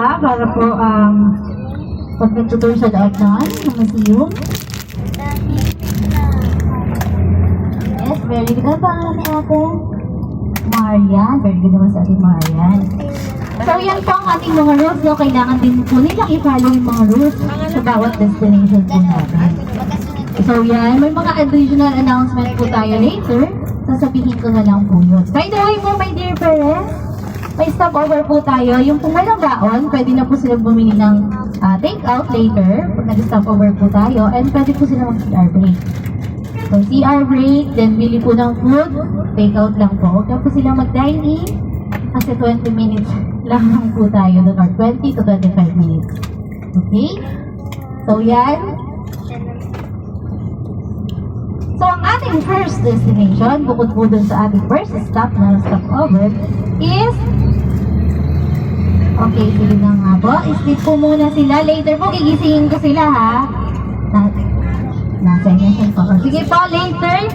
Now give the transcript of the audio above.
para po pag nagtutur sa loob ng museum. Yes, very good. Ano pangalan ni ate? Marian. Very good naman sa ating Marian. So yan po ang ating mga rules. No? Kailangan din po nilang i-follow yung mga rules sa bawat destination po natin. So yan, may mga additional announcement po tayo later. Sasabihin ko na lang po yun. By the way po, my dear parents, may stopover po tayo. Yung kung walang baon, pwede na po sila bumili ng take-out later pag nag-stopover po tayo. And pwede po sila mag-CR break. So CR break, then bili po ng food, take-out lang po. Huwag na po sila mag-dine-in kasi 20 minutes lang po tayo doon or 20 to 25 minutes. Okay? So yan. So ang ating first destination, bukod po dun sa ating first stop na stopover, is okay, sige na nga po. Sleep po muna sila. Later po, gigisingin ko sila ha. Nasa inyo po. Sige po, later.